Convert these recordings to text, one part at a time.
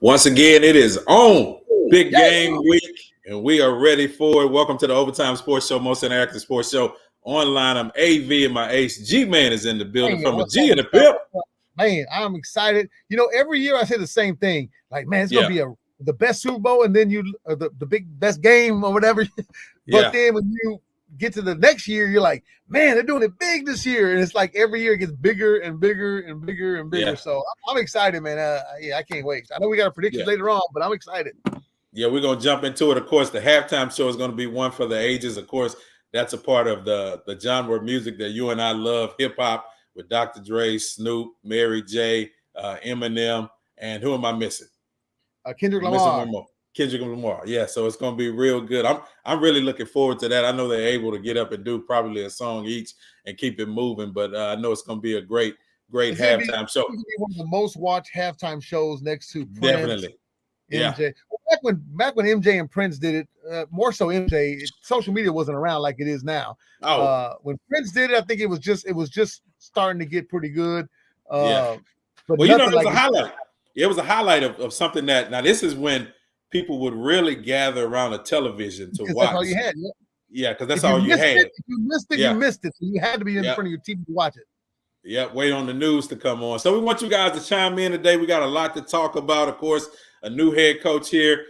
Once again, it is on Big Yeah. Game Week, and we are ready for it. Welcome to the Overtime Sports Show, most interactive sports show online. I'm AV, and my ace G-Man is in the building from a G and a Pip. Man, I'm excited. You know, every year I say the same thing. Like, man, it's gonna be the best Super Bowl, and then the big best game or whatever. But then when you get to the next year, you're like, man, they're doing it big this year, and it's like every year it gets bigger and bigger and bigger and bigger. So I'm excited, man. I can't wait. I know we got a prediction later on, but I'm excited. Yeah, we're gonna jump into it. Of course, the halftime show is gonna be one for the ages. Of course, that's a part of the genre of music that you and I love, hip hop, with Dr. Dre, Snoop, Mary J, Eminem, and who am I missing? Kendrick Lamar. Kendrick Lamar. Yeah, so it's going to be real good. I'm really looking forward to that. I know they're able to get up and do probably a song each and keep it moving, but I know it's going to be a great halftime show. It's going to be one of the most watched halftime shows next to Prince. Definitely. MJ. Well, back when MJ and Prince did it, more so MJ, social media wasn't around like it is now. When Prince did it, I think it was just starting to get pretty good. But you know, it was a highlight. It was a highlight of something that now this is when people would really gather around a television to watch. That's all you had. Yeah, because that's all you had. If you missed it, you missed it. So you had to be in front of your TV to watch it. Yeah, wait on the news to come on. So we want you guys to chime in today. We got a lot to talk about. Of course, a new head coach here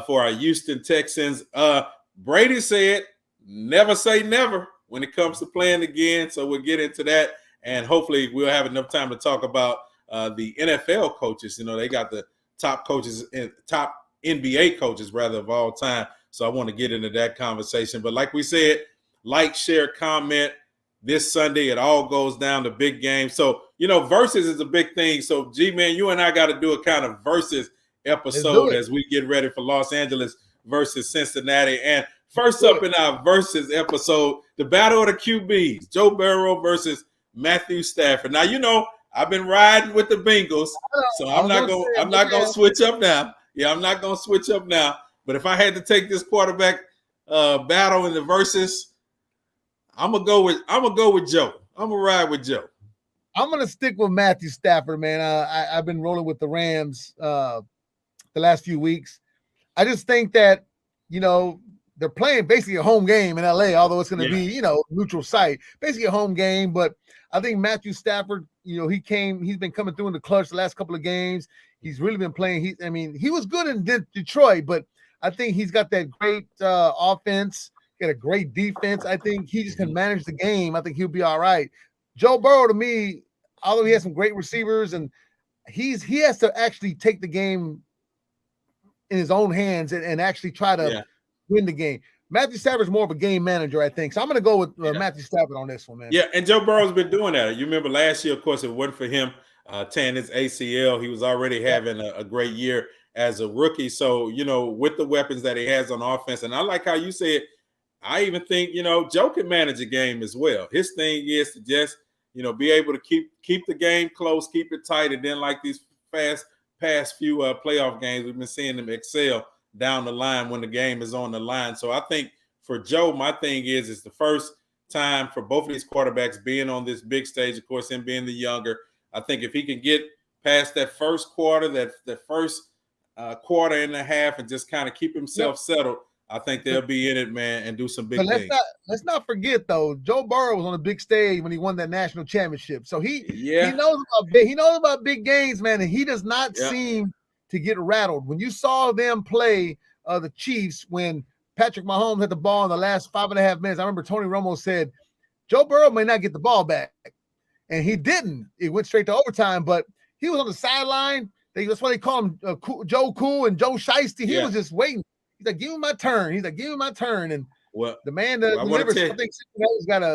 for our Houston Texans. Brady said, never say never when it comes to playing again. So we'll get into that. And hopefully we'll have enough time to talk about the NFL coaches. You know, they got the top coaches and top NBA coaches rather of all time. So I want to get into that conversation. But like we said, like, share, comment. This Sunday, it all goes down to big game. So, you know, versus is a big thing. So, G-Man, you and I got to do a kind of versus episode as we get ready for Los Angeles versus Cincinnati. And first up in our versus episode, the battle of the QBs, Joe Burrow versus Matthew Stafford. Now, you know, I've been riding with the Bengals, so I'm not gonna switch up now. Yeah, I'm not gonna switch up now. But if I had to take this quarterback battle in the versus, I'm gonna go with Joe. I'm gonna ride with Joe. I'm gonna stick with Matthew Stafford, man. I've been rolling with the Rams the last few weeks. I just think that, you know, they're playing basically a home game in LA, although it's going to be, you know, neutral site, basically a home game. But I think Matthew Stafford, you know, he's been coming through in the clutch the last couple of games. He's really been playing. He was good in Detroit, but I think he's got that great offense, got a great defense. I think he just can manage the game. I think he'll be all right. Joe Burrow, to me, although he has some great receivers and he has to actually take the game in his own hands and actually try to win the game. Matthew Stafford's more of a game manager, I think. So I'm going to go with Matthew Stafford on this one, man. Yeah, and Joe Burrow's been doing that. You remember last year, of course, it wasn't for him tearing his ACL. He was already having a great year as a rookie. So, you know, with the weapons that he has on offense, and I like how you said, I even think, you know, Joe can manage a game as well. His thing is to just, you know, be able to keep the game close, keep it tight, and then like these past few playoff games, we've been seeing them excel down the line when the game is on the line. So I think for Joe, my thing is the first time for both of these quarterbacks being on this big stage, of course, him being the younger. I think if he can get past that first quarter, that first quarter and a half, and just kind of keep himself settled, I think they'll be in it, man, and do some big things. Let's not forget, though, Joe Burrow was on a big stage when he won that national championship. So he knows about big games, man, and he does not seem to get rattled. When you saw them play the Chiefs when Patrick Mahomes had the ball in the last 5.5 minutes, I remember Tony Romo said, Joe Burrow may not get the ball back. And he didn't. It went straight to overtime, but he was on the sideline. That's why they call him Joe Cool and Joe Shiesty. He was just waiting. He's like, give me my turn. And the man that delivers, I think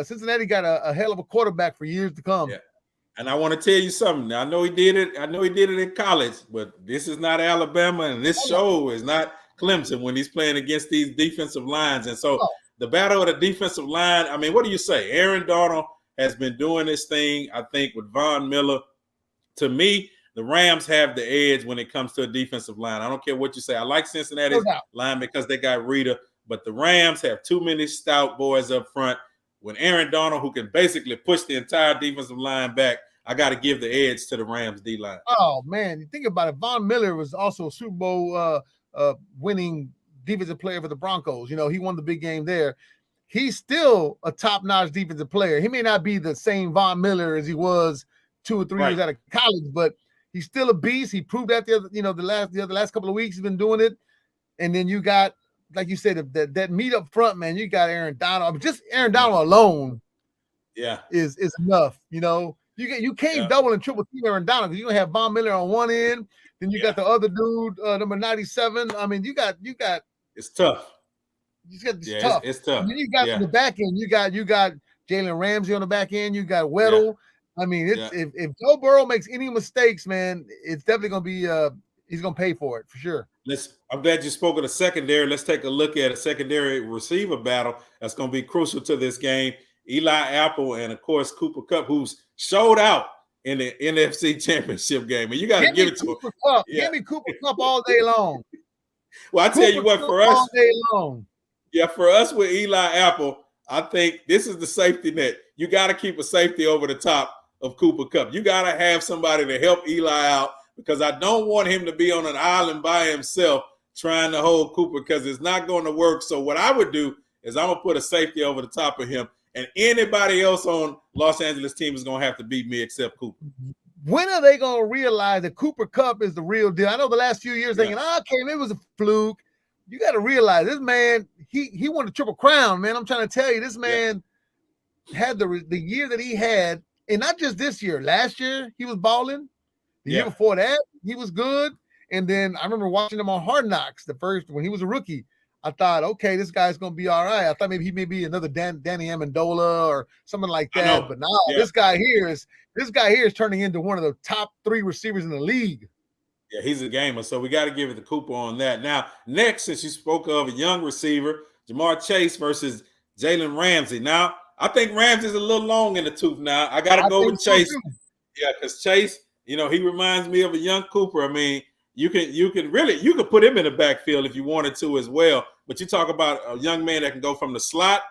Cincinnati got a hell of a quarterback for years to come. Yeah. And I want to tell you something. I know he did it in college, but this is not Alabama, and this show is not Clemson when he's playing against these defensive lines. And so the battle of the defensive line, I mean, what do you say? Aaron Donald has been doing this thing, I think, with Von Miller. To me, the Rams have the edge when it comes to a defensive line. I don't care what you say. I like Cincinnati's line because they got Rita, but the Rams have too many stout boys up front. When Aaron Donald, who can basically push the entire defensive line back, I got to give the edge to the Rams D-line. Oh, man, you think about it. Von Miller was also a Super Bowl winning defensive player for the Broncos. You know, he won the big game there. He's still a top-notch defensive player. He may not be the same Von Miller as he was 2 or 3 years out of college, but he's still a beast. He proved that the last couple of weeks he's been doing it. And then you got, like you said, that meet up front, man. You got Aaron Donald. Just Aaron Donald alone, is enough. You know, you can't double and triple team Aaron Donald because you're gonna have Von Miller on one end, then you got the other dude, number 97. I mean, you got. It's tough. It's tough. It's tough. And then you got on the back end, you got Jaylen Ramsey on the back end. You got Weddle. I mean, if Joe Burrow makes any mistakes, man, it's definitely gonna be he's gonna pay for it for sure. I'm glad you spoke of the secondary. Let's take a look at a secondary receiver battle that's going to be crucial to this game. Eli Apple and, of course, Cooper Kupp, who's showed out in the NFC Championship game. And you got to give it to him. Give me Cooper Kupp all day long. Well, I tell you what, for us, all day long. Yeah, for us with Eli Apple, I think this is the safety net. You got to keep a safety over the top of Cooper Kupp. You got to have somebody to help Eli out, because I don't want him to be on an island by himself trying to hold Cooper, because it's not going to work. So what I would do is I'm going to put a safety over the top of him, and anybody else on Los Angeles team is going to have to beat me except Cooper. When are they going to realize that Cooper Kupp is the real deal? I know the last few years thinking, okay, maybe it was a fluke. You got to realize this man, he won the Triple Crown, man. I'm trying to tell you, this man had the year that he had, and not just this year. Last year, he was balling. The year before that, he was good. And then I remember watching him on Hard Knocks when he was a rookie. I thought, okay, this guy's going to be all right. I thought maybe he may be another Danny Amendola or something like that. But now this guy here is turning into one of the top 3 receivers in the league. Yeah, he's a gamer. So we got to give it to Cooper on that. Now, next, since you spoke of a young receiver, Jamar Chase versus Jaylen Ramsey. Now, I think Ramsey's a little long in the tooth now. I got to go with Chase. So yeah, because Chase, you know, he reminds me of a young Cooper. I mean, you could put him in the backfield if you wanted to as well. But you talk about a young man that can go from the slot.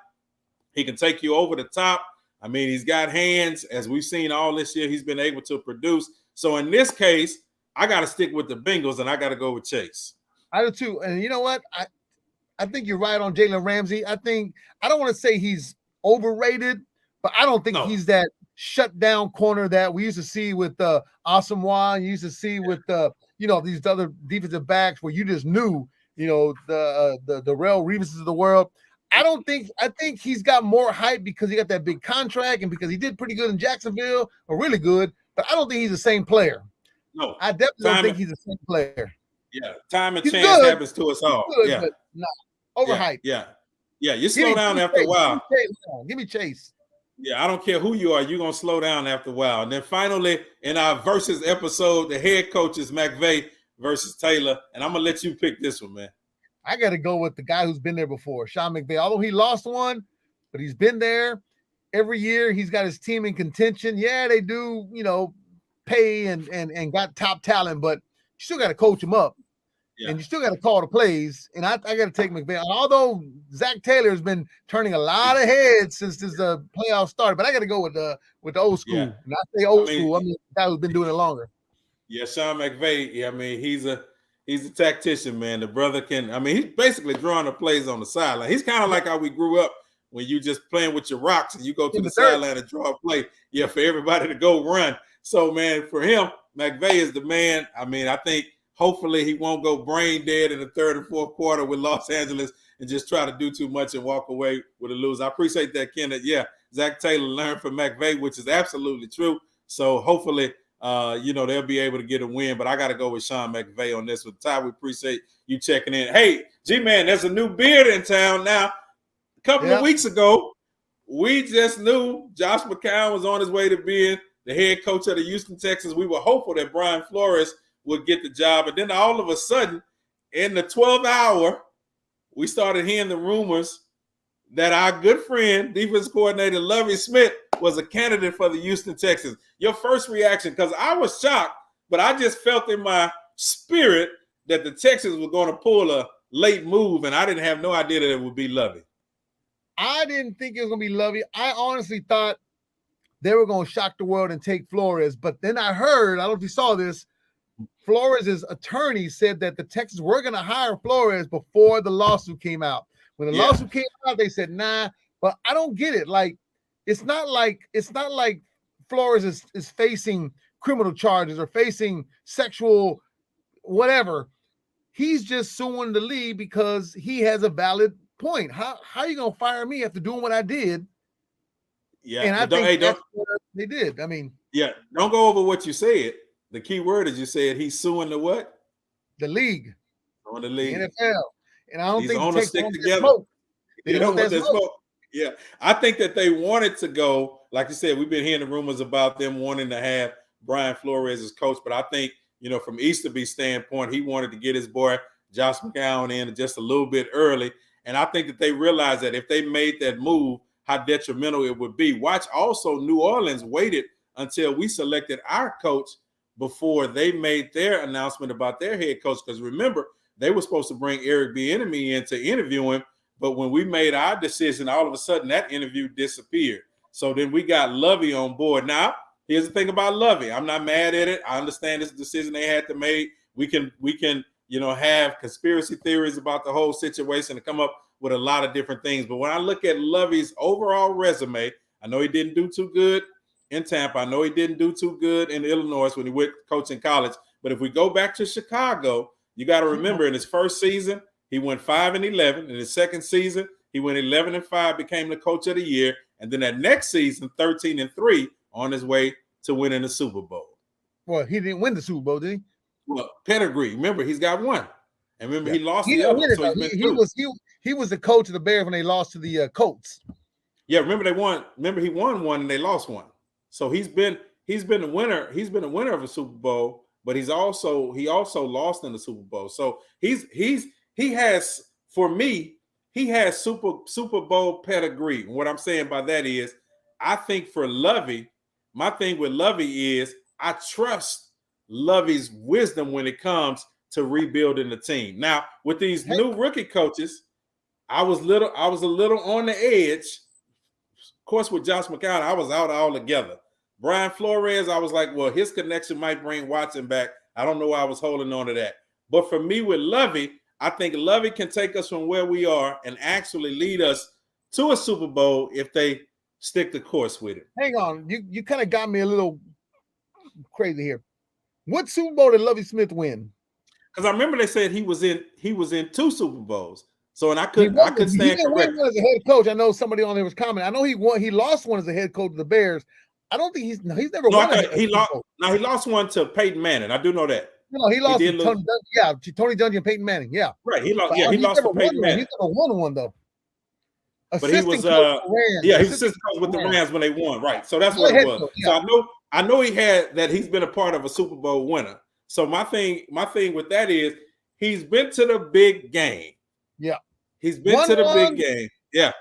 He can take you over the top. I mean, he's got hands. As we've seen all this year, he's been able to produce. So in this case, I got to stick with the Bengals, and I got to go with Chase. I do too. And you know what? I think you're right on Jaylen Ramsey. I don't want to say he's overrated, but I don't think he's that shut down corner that we used to see with Asamoah. You used to see with these other defensive backs where you just knew, the Darrelle Reeves of the world. I think he's got more hype because he got that big contract and because he did pretty good in Jacksonville, or really good, but I don't think he's the same player. No, I definitely don't think he's the same player. Yeah, time and chance happens to us all. Good, but no, overhyped. Yeah. You slow down after a while. Give me Chase. Yeah, I don't care who you are. You're going to slow down after a while. And then finally, in our versus episode, the head coach is McVay versus Taylor. And I'm going to let you pick this one, man. I got to go with the guy who's been there before, Sean McVay. Although he lost one, but he's been there. Every year, he's got his team in contention. Yeah, they do, pay and got top talent, but you still got to coach him up. Yeah. And you still got to call the plays. And I got to take McVay. And although Zach Taylor has been turning a lot of heads since this playoff started, but I got to go with the old school. Yeah. And I say old school, I mean the guy who's been doing it longer. Yeah, Sean McVay. I mean, he's a tactician, man. The brother he's basically drawing the plays on the sideline. He's kind of like how we grew up when you just playing with your rocks and you go to the sideline and draw a play. Yeah, for everybody to go run. So, man, for him, McVay is the man. I mean, I think hopefully he won't go brain dead in the third and fourth quarter with Los Angeles and just try to do too much and walk away with a lose. I appreciate that, Ken. Zach Taylor learned from McVay, which is absolutely true. So hopefully, they'll be able to get a win. But I got to go with Sean McVay on this one. Ty, we appreciate you checking in. Hey, G-Man, there's a new beard in town now. A couple of weeks ago, we just knew Josh McCown was on his way to being the head coach of the Houston Texans. We were hopeful that Brian Flores would get the job. And then all of a sudden, in the 12th hour, we started hearing the rumors that our good friend, defense coordinator Lovie Smith, was a candidate for the Houston Texans. Your first reaction, because I was shocked, but I just felt in my spirit that the Texans were going to pull a late move, and I didn't have no idea that it would be Lovie. I didn't think it was going to be Lovie. I honestly thought they were going to shock the world and take Flores. But then I heard, I don't know if you saw this, Flores' attorney said that the Texans were going to hire Flores before the lawsuit came out. When the lawsuit came out, they said, nah, but I don't get it. Like, it's not like Flores is facing criminal charges or facing sexual whatever. He's just suing the league because he has a valid point. How are you going to fire me after doing what I did? Yeah. And I think that's what they did. I mean, yeah, don't go over what you said. The key word is you said he's suing the what? The league. On the league. The NFL. And I don't These think owners stick together. They don't want that smoke. Yeah. I think that they wanted to go, like you said, we've been hearing the rumors about them wanting to have Brian Flores as coach, but I think, from Easterby's standpoint, he wanted to get his boy Josh McCown in just a little bit early. And I think that they realized that if they made that move, how detrimental it would be. Watch also, New Orleans waited until we selected our coach before they made their announcement about their head coach. Because remember, they were supposed to bring Eric Bieniemy in to interview him. But when we made our decision, all of a sudden that interview disappeared. So then we got Lovey on board. Now, here's the thing about Lovey. I'm not mad at it. I understand this decision they had to make. We can have conspiracy theories about the whole situation and come up with a lot of different things. But when I look at Lovey's overall resume, I know he didn't do too good in Tampa. I know he didn't do too good in Illinois when he went coaching college. But if we go back to Chicago, you got to remember in his first season, he went 5-11. In his second season, he went 11-5, became the coach of the year. And then that next season, 13-3, on his way to winning the Super Bowl. Well, he didn't win the Super Bowl, did he? Well, pedigree. Remember, he's got one. And remember, he lost the other. So he was the coach of the Bears when they lost to the Colts. Yeah, remember they won. Remember, he won one and they lost one. So he's been a winner. He's been a winner of a Super Bowl, but he also lost in the Super Bowl. So he has Super Bowl pedigree. And what I'm saying by that is, I think for Lovey, my thing with Lovey is I trust Lovey's wisdom when it comes to rebuilding the team. Now, with these new rookie coaches, I was a little on the edge. Of course, with Josh McCown, I was out altogether. Brian Flores, I was like, well, his connection might bring Watson back. I don't know why I was holding on to that. But for me with Lovey, I think Lovey can take us from where we are and actually lead us to a Super Bowl if they stick the course with it. Hang on. You kind of got me a little crazy here. What Super Bowl did Lovie Smith win? Because I remember they said he was in 2 Super Bowls. So, and I couldn't stand corrected. As a head coach, I know somebody on there was commenting. I know he lost one as a head coach of the Bears. I don't think he's never won. He lost one to Peyton Manning. I do know that. No, he lost to Tony Dungy. Yeah, to Tony Dungy and Peyton Manning. Yeah, right. He lost. Yeah, he lost to Peyton Manning. He's never won one though. But he was he was assistant coach with the Rams when they won. Right. So that's what it was. Yeah. So I know he had that. He's been a part of a Super Bowl winner. So my thing with that is he's been to the big game. Yeah. He's been to the big game. Yeah.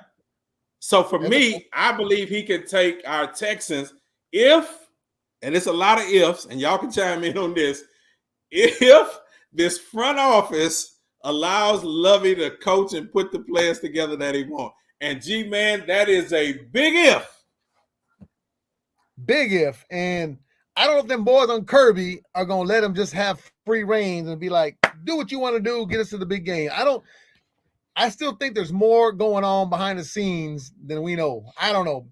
So for me, I believe he can take our Texans and it's a lot of ifs, and y'all can chime in on this, if this front office allows Lovey to coach and put the players together that he wants. And G-Man, that is a big if. Big if. And I don't know if them boys on Kirby are going to let him just have free reins and be like, do what you want to do, get us to the big game. I still think there's more going on behind the scenes than we know. I don't know.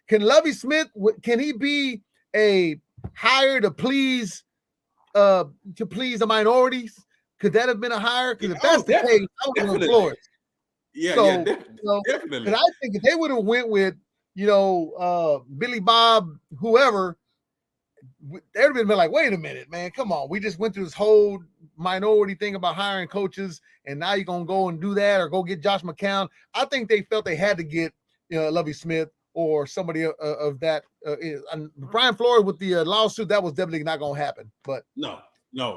Can Lovie Smith, can he be a hire to please the minorities? Could that have been a hire? Because if that's the case, I would have Flores. Yeah, definitely. Because I think if they would have went with, Billy Bob, whoever, they would have been like, wait a minute, man, come on. We just went through this whole minority thing about hiring coaches, and now you're going to go and do that or go get Josh McCown. I think they felt they had to get Lovie Smith or somebody of that. Brian Flores with the lawsuit, that was definitely not going to happen. But No,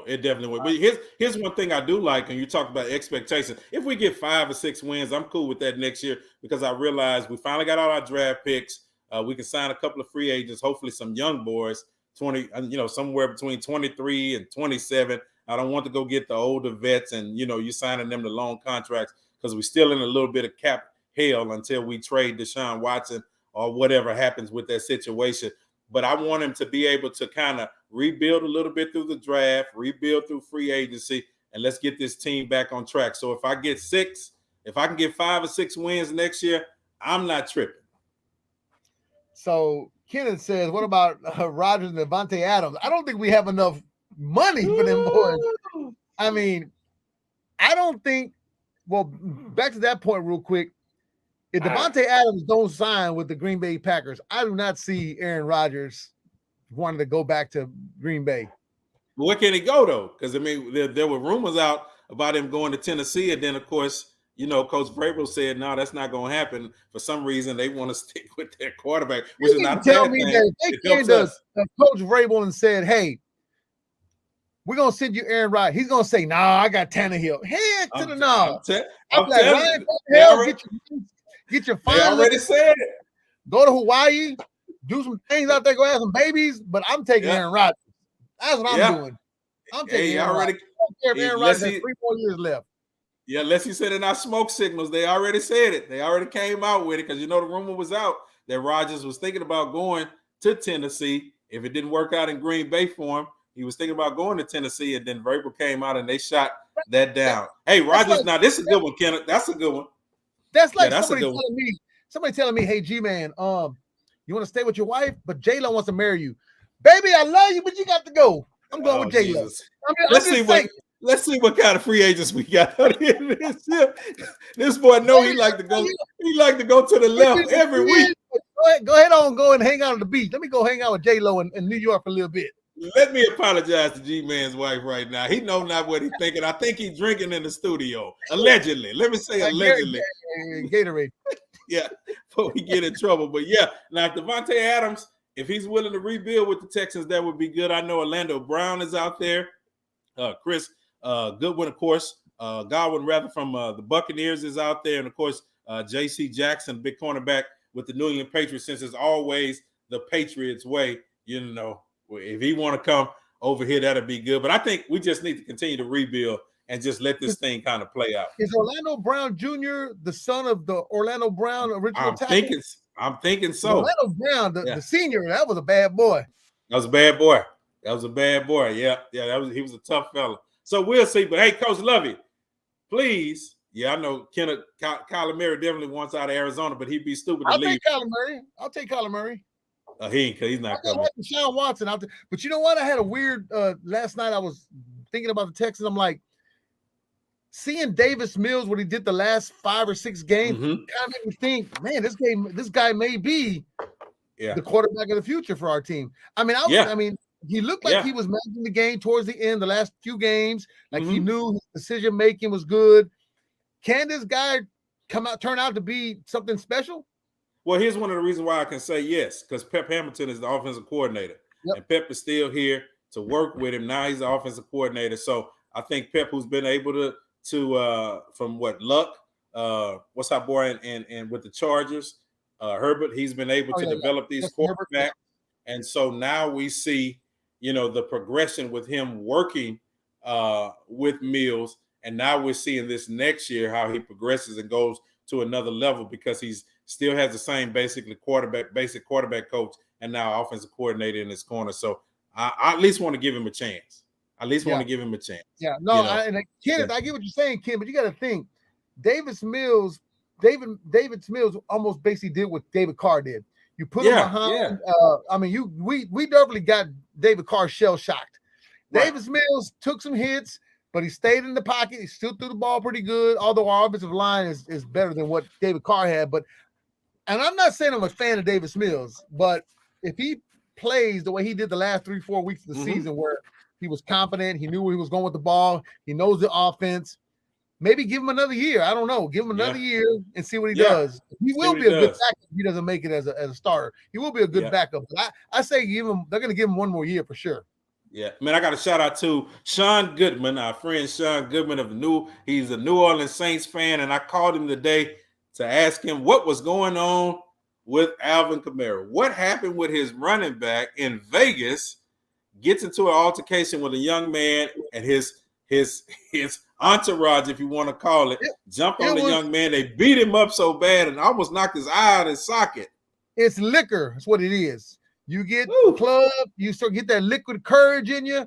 it definitely would. But here's one thing I do like, and you talk about expectations. If we get 5 or 6 wins, I'm cool with that next year because I realize we finally got all our draft picks. We can sign a couple of free agents, hopefully some young boys, somewhere between 23 and 27. I don't want to go get the older vets and, you signing them to long contracts because we're still in a little bit of cap hell until we trade Deshaun Watson or whatever happens with that situation. But I want him to be able to kind of rebuild a little bit through the draft, rebuild through free agency, and let's get this team back on track. So if I can get 5 or 6 wins next year, I'm not tripping. So Kenneth says, what about Rodgers and Devontae Adams? I don't think we have enough money for them boys. I mean, I don't think, well, back to that point real quick. If Devontae Adams don't sign with the Green Bay Packers, I do not see Aaron Rodgers wanting to go back to Green Bay. But where can he go, though? Because, I mean, there were rumors out about him going to Tennessee. And then, of course, you know, Coach Vrabel said, no, that's not going to happen. For some reason, they want to stick with their quarterback, which is not a bad thing. That they came to Coach Vrabel and said, hey, we're going to send you Aaron Rodgers. He's going to say, nah, I got Tannehill. Head to the no. I'm like, Ryan, get your fine. They already said it. Go to Hawaii, do some things out there, go have some babies, but I'm taking Aaron Rodgers. That's what I'm doing. I'm taking Aaron Rodgers. I don't care if Aaron Rodgers has 3 more years left. Yeah, unless he said in our smoke signals, they already said it. They already came out with it because, you know, the rumor was out that Rodgers was thinking about going to Tennessee. If it didn't work out in Green Bay for him, he was thinking about going to Tennessee, and then Vrabel came out and they shot that down. Hey, Rodgers, now this is a good one, Kenneth. That's a good one. That's like somebody telling me, hey, G-Man, you want to stay with your wife, but Jaylen wants to marry you. Baby, I love you, but you got to go. I'm going with Jaylen. Let's see what kind of free agents we got out here in this year. This boy know he like to go. He like to go to the left every week. Go ahead and hang out on the beach. Let me go hang out with J-Lo in New York for a little bit. Let me apologize to G-Man's wife right now. He know not what he's thinking. I think he's drinking in the studio. Allegedly. Let me say allegedly. Gatorade. Yeah, before we get in trouble. But yeah, now if Devontae Adams, if he's willing to rebuild with the Texans, that would be good. I know Orlando Brown is out there. Chris Goodwin, of course. Godwin, rather, from the Buccaneers is out there. And, of course, J.C. Jackson, big cornerback with the New England Patriots, since it's always the Patriots' way. You know, if he want to come over here, that'll be good. But I think we just need to continue to rebuild and just let this thing kind of play out. Is Orlando Brown Jr. the son of the Orlando Brown original tackle? I'm thinking so. Orlando Brown, the senior, that was a bad boy. That was a bad boy. Yeah, he was a tough fella. So we'll see. But hey, Coach Lovey, please. Yeah, I know Kyler Murray definitely wants out of Arizona, but he'd be stupid to leave. I'll take Kyler Murray. He's not coming. Deshaun Watson out there. But you know what? I had a weird last night. I was thinking about the Texans. I'm like, seeing Davis Mills, what he did the last 5 or 6 games, kind of made me think, man, this guy may be the quarterback of the future for our team. I mean, he looked like he was managing the game towards the end, the last few games. Like he knew his decision making was good. Can this guy turn out to be something special? Well, here's one of the reasons why I can say yes, because Pep Hamilton is the offensive coordinator, and Pep is still here to work with him. Now he's the offensive coordinator, so I think Pep, who's been able to from Luck, what's our boy, and with the Chargers, Herbert, he's been able to develop these quarterbacks, and so now we see, you know, the progression with him working with Mills, and now we're seeing this next year how he progresses and goes to another level because he's still has the same basic quarterback coach and now offensive coordinator in his corner. So I at least want to give him a chance. Yeah, no, you know? Kenneth, I get what you're saying, Ken, but you got to think, David Mills almost basically did what David Carr did. You put him behind. I mean, we definitely got David Carr shell shocked. Right. Davis Mills took some hits, but he stayed in the pocket. He still threw the ball pretty good, although our offensive line is better than what David Carr had. And I'm not saying I'm a fan of Davis Mills, but if he plays the way he did the last 3-4 weeks of the season, where he was confident, he knew where he was going with the ball, he knows the offense, maybe give him another year. I don't know. Give him another year and see what he does. He will be a good backup if he doesn't make it as a starter. He will be a good backup. But I say they're going to give him one more year for sure. Yeah, man, I got a shout out to Sean Goodman, our friend Sean Goodman he's a New Orleans Saints fan, and I called him today to ask him what was going on with Alvin Kamara. What happened with his running back in Vegas? Gets into an altercation with a young man and his entourage, if you want to call it, jumped on the young man. They beat him up so bad and almost knocked his eye out of his socket. It's liquor. That's what it is. You get Woo. club, you start get that liquid courage in you,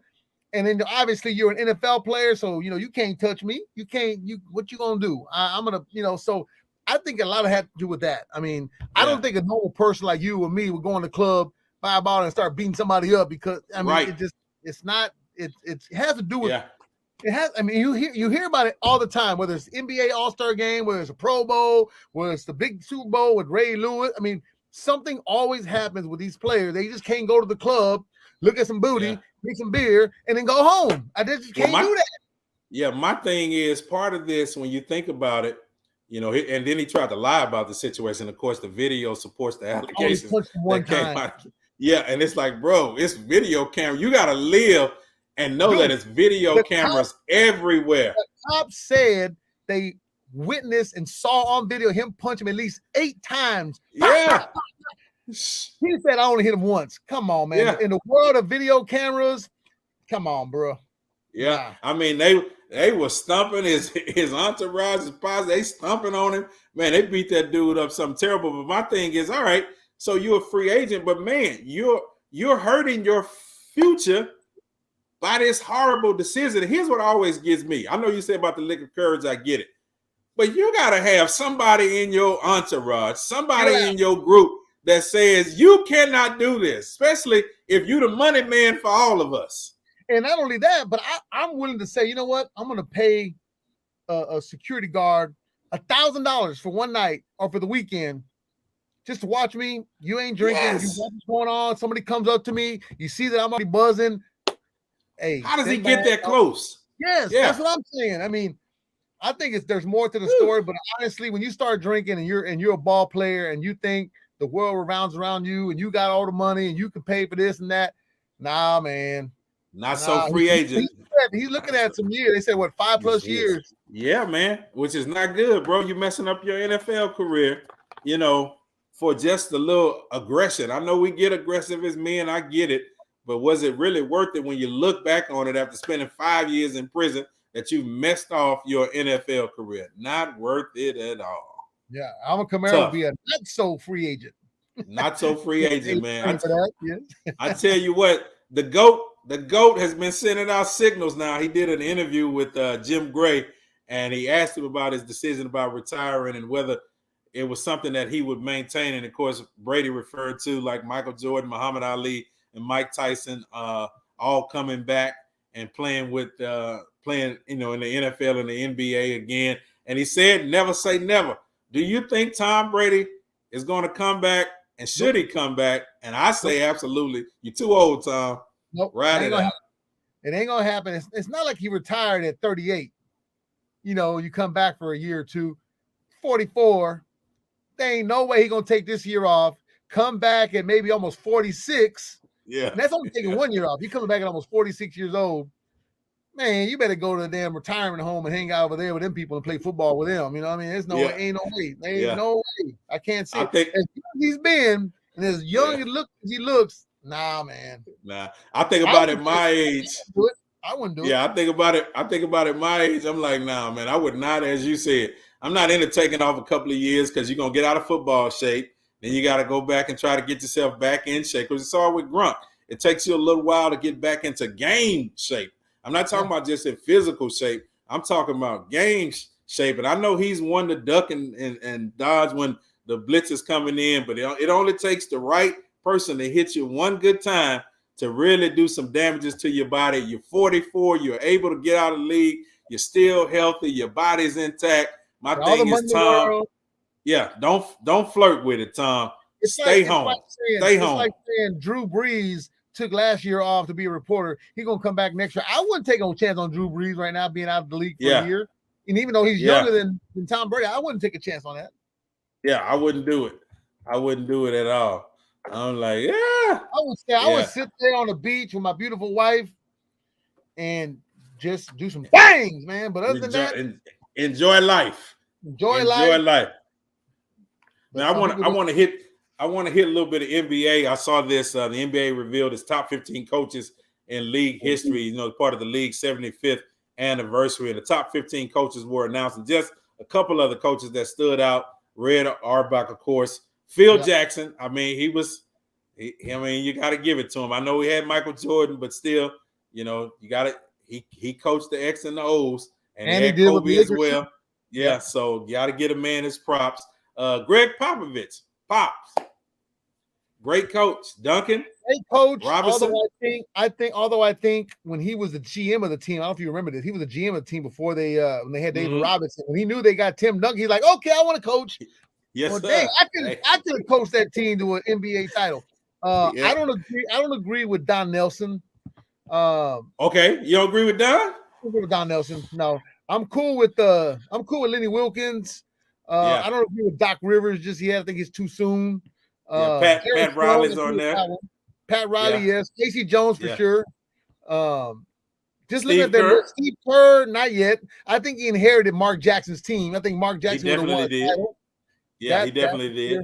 and then obviously you're an NFL player, so you can't touch me. You can't. What you gonna do? I'm gonna. So I think a lot of had to do with that. I mean, I don't think a normal person like you or me would go in the club, buy a bottle, and start beating somebody up because I mean, it's not. It has to do with. Yeah. It has. I mean, you hear about it all the time. Whether it's NBA All-Star Game, whether it's a Pro Bowl, whether it's the big Super Bowl with Ray Lewis. I mean, something always happens with these players. They just can't go to the club, look at some booty, drink some beer, and then go home. I just can't do that. Yeah, my thing is part of this when you think about it, and then he tried to lie about the situation. Of course, the video supports the allegations that came out. Yeah, and it's like, bro, it's video camera. You got to live and know that it's video cameras everywhere. The cops said they witnessed and saw on video him punch him at least 8 times. Yeah. He said, I only hit him once. Come on, man. Yeah. In the world of video cameras, come on, bro. Yeah. I mean, they were stumping his entourage, his posse. They stumping on him. Man, they beat that dude up something terrible. But my thing is, all right, so you're a free agent, but man, you're hurting your future by this horrible decision. And here's what always gets me. I know you said about the liquor courage, I get it. But you got to have somebody in your entourage, somebody in your group that says you cannot do this, especially if you're the money man for all of us. And not only that, but I'm willing to say, you know what? I'm going to pay a security guard $1,000 for one night or for the weekend just to watch me. You ain't drinking. You watch what's going on. Somebody comes up to me. You see that I'm already buzzing. Hey, how does he get that close? Yes, that's what I'm saying. I mean, I think there's more to the story, but honestly, when you start drinking and you're a ball player and you think the world revolves around you and you got all the money and you can pay for this and that, nah, man. So free agent. He's looking at some years. They said, what, 5+ years? Yeah, man, which is not good, bro. You're messing up your NFL career, for just a little aggression. I know we get aggressive as men. I get it. But was it really worth it when you look back on it after spending 5 years in prison that you messed off your NFL career? Not worth it at all. Yeah, Alvin Kamara will be a not so free agent. Not so free agent, man. I tell you what, the GOAT has been sending out signals now. He did an interview with Jim Gray, and he asked him about his decision about retiring and whether it was something that he would maintain. And of course, Brady referred to like Michael Jordan, Muhammad Ali, and Mike Tyson, all coming back and playing in the NFL and the NBA again. And he said, never say never. Do you think Tom Brady is going to come back? And should he come back? And I say absolutely. You're too old, Tom. Nope. Ride it out. It ain't going to happen. It's not like he retired at 38. You come back for a year or two. 44. There ain't no way he's going to take this year off. Come back at maybe almost 46. Yeah. And that's only taking 1 year off. He comes back at almost 46 years old. Man, you better go to the damn retirement home and hang out over there with them people and play football with them. You know what I mean? There's no way. Ain't no way. Ain't no way. I can't see it. As good as he's been and as young as he looks, nah, man. Nah. I think about it my age. I wouldn't do it. Yeah, I think about it my age. I'm like, nah, man, I would not, as you said. I'm not into taking off a couple of years because you're going to get out of football shape. Then you got to go back and try to get yourself back in shape. Because it's all with Grunt. It takes you a little while to get back into game shape. I'm not talking about just in physical shape. I'm talking about game shape. And I know he's one to duck and dodge when the blitz is coming in. But it only takes the right person to hit you one good time to really do some damages to your body. You're 44. You're able to get out of the league. You're still healthy. Your body's intact. My thing is, Tom, don't flirt with it, Tom. Stay home. Stay home. It's like saying Drew Brees took last year off to be a reporter. He's going to come back next year. I wouldn't take a chance on Drew Brees right now being out of the league for a year. And even though he's younger than Tom Brady, I wouldn't take a chance on that. Yeah, I wouldn't do it. I wouldn't do it at all. I'm like, I would sit there on the beach with my beautiful wife and just do some things, man. But other than that, enjoy life. Enjoy life. Now I want to hit a little bit of NBA. I saw this. The NBA revealed its top 15 coaches in league history. Part of the league's 75th anniversary, and the top 15 coaches were announced. And just a couple of the coaches that stood out: Red Auerbach, of course, Phil Jackson, I mean, you got to give it to him. I know he had Michael Jordan, but still, you got to. He coached the X and the O's, and he had Kobe as well. Yeah, so you got to get a man his props. Greg Popovich, Pops, great coach. Duncan, great coach. Robinson. Although I think when he was the GM of the team, I don't know if you remember this, he was the GM of the team before when they had David Robinson. When he knew they got Tim Duncan, he's like, okay, I want to coach. Yes, well, sir. dang, I could have coached that team to an NBA title. I don't agree with Don Nelson. Okay, you don't agree with Don? I don't agree with Don Nelson. No, I'm cool with Lenny Wilkins. I don't agree with Doc Rivers just yet. I think it's too soon. Pat Riley's on there. Pat Riley, yes. Casey Jones for sure. Just Steve looking at that list, Steve Kerr, not yet. I think he inherited Mark Jackson's team. I think Mark Jackson would have won. Yeah, he definitely did.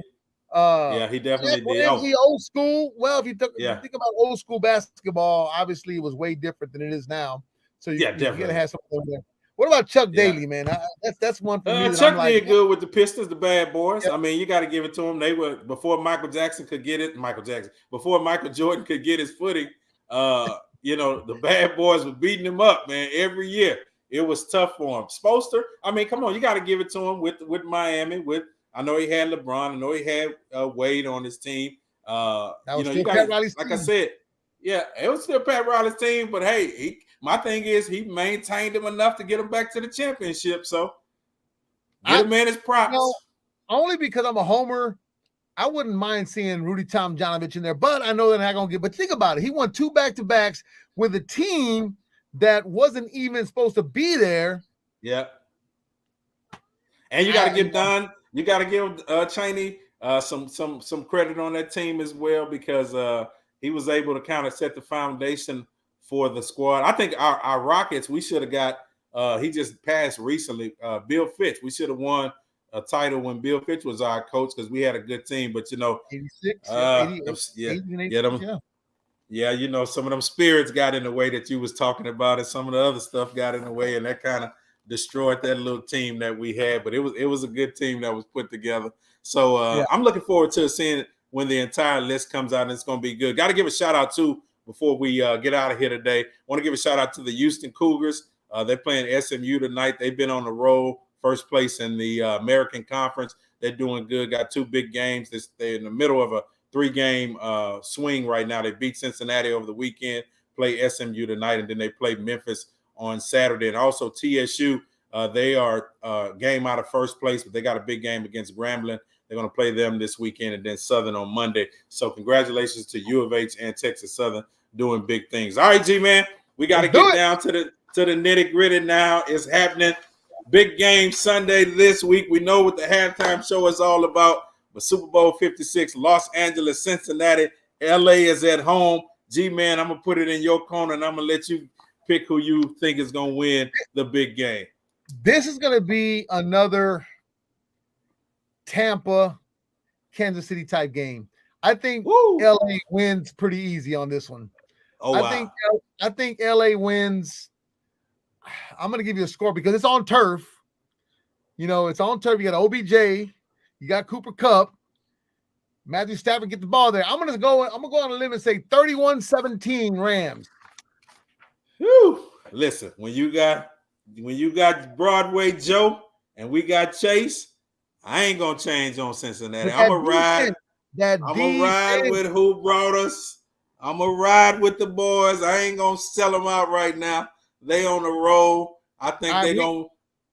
He definitely did. Old school. Well, if you think about old school basketball, obviously it was way different than it is now. So you gotta have something there. What about Chuck Daly, man? That's one for me. Chuck did good with the Pistons, the Bad Boys. I mean, you got to give it to them. They were before Michael Jordan could get his footing. The Bad Boys were beating him up, man, every year. It was tough for him. Spoelstra, I mean, come on, you got to give it to him with Miami. I know he had LeBron. I know he had Wade on his team. Pat Riley's like team. I said, it was still Pat Riley's team. But hey, my thing is he maintained him enough to get him back to the championship. So get him in his props. Only because I'm a homer, I wouldn't mind seeing Rudy Tomjanovich in there. But I know they're not going to get. But think about it. He won 2 back-to-backs with a team that wasn't even supposed to be there. Yeah. And you got to give Don. You got to give Chaney some credit on that team as well because he was able to kind of set the foundation for the squad. I think our Rockets, we should have got he just passed recently, Bill Fitch. We should have won a title when Bill Fitch was our coach because we had a good team. But 86, some of them spirits got in the way that you was talking about, and some of the other stuff got in the way, and that kind of destroyed that little team that we had. But it was a good team that was put together. So I'm looking forward to seeing when the entire list comes out, and it's going to be good. Got to give a shout out too before we get out of here today. Want to give a shout out to the Houston Cougars. They're playing SMU tonight. They've been on the roll, first place in the American Conference. They're doing good. Got 2 big games. They're in the middle of a 3-game swing right now. They beat Cincinnati over the weekend, play SMU tonight, and then they play Memphis on Saturday. And also TSU, they are game out of first place, but they got a big game against Grambling. They're going to play them this weekend and then Southern on Monday. So congratulations to U of H and Texas Southern doing big things. All right, G-Man, we got to get down to the nitty-gritty now. It's happening. Big game Sunday this week. We know what the halftime show is all about. But Super Bowl 56, Los Angeles, Cincinnati, LA is at home. G-Man, I'm going to put it in your corner, and I'm going to let you pick who you think is going to win the big game. This is going to be another Tampa, Kansas City type game. I think LA wins pretty easy on this one. I think LA wins. I'm going to give you a score because it's on turf. It's on turf. You got OBJ. You got Cooper Kupp. Matthew Stafford get the ball there. I'm going to go on a limb and say 31-17 Rams. Whew. Listen, when you got Broadway Joe and we got Chase, I ain't gonna change on Cincinnati. I'm gonna ride with who brought us. I'm gonna ride with the boys. I ain't gonna sell them out right now. They on the roll. I think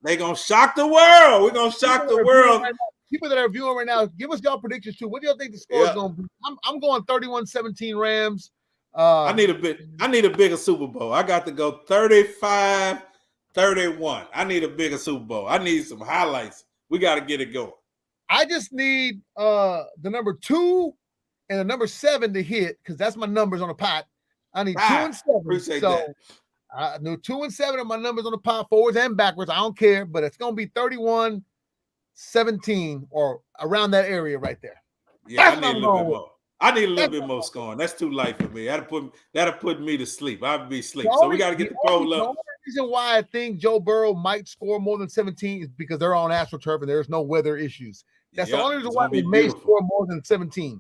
they gonna shock the world. We're gonna shock the world. People that are viewing right now, give us y'all predictions too. What do y'all think the score is gonna be? I'm going 31-17 Rams. I need a bigger Super Bowl. I got to go 35-31. I need a bigger Super Bowl. I need some highlights. We got to get it going. I just need the number 2 and the number 7 to hit because that's my numbers on the pot. I need 2 and 7. Appreciate so that. I know 2 and 7 are my numbers on the pot, forwards and backwards. I don't care, but it's gonna be 31-17 or around that area right there. Yeah, I need a little bit more. I need a little bit more scoring. That's too light for me. That'll put me to sleep. I'll be asleep. So we got to get the poll up. reason why I think Joe Burrow might score more than 17 is because they're on AstroTurf and there's no weather issues. That's the only reason why they may score more than 17.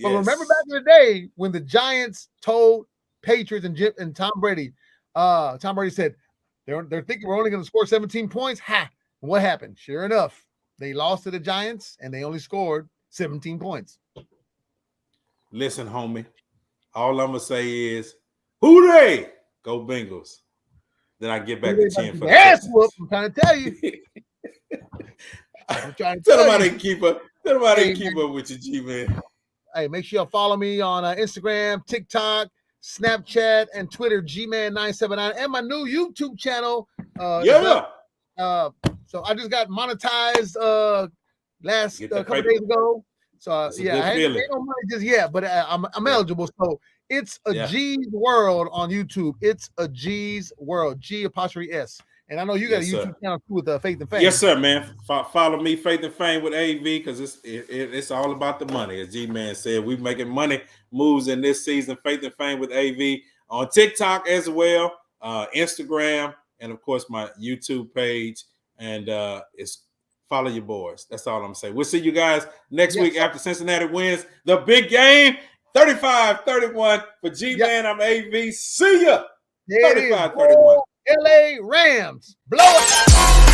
But remember back in the day when the Giants told Patriots and Tom Brady, Tom Brady said they're thinking we're only going to score 17 points. Ha! And what happened? Sure enough, they lost to the Giants and they only scored 17 points. Listen, homie, all I'm gonna say is, hooray! Go Bengals. Then I get back to 10 for the ass whoop. I'm trying to tell you. Tell them I didn't keep up. Tell them I didn't keep up with you, G-Man. Hey, make sure you follow me on Instagram, TikTok, Snapchat, and Twitter, Gman979, and my new YouTube channel. So I just got monetized last couple days ago. So I ain't no money just yet, but I'm eligible. So it's a G's World on YouTube. It's a G's World, G''S. And I know you got a YouTube channel too with Faith and Fame. Yes, sir, man. Follow me, Faith and Fame with AV, because it's all about the money. As G-Man said, we're making money moves in this season. Faith and Fame with AV on TikTok as well, Instagram, and of course my YouTube page. And it's follow your boys. That's all I'm saying. We'll see you guys next week after Cincinnati wins the big game, 35-31 for G-Man. I'm AV. See ya. 35-31. LA Rams. Blow it.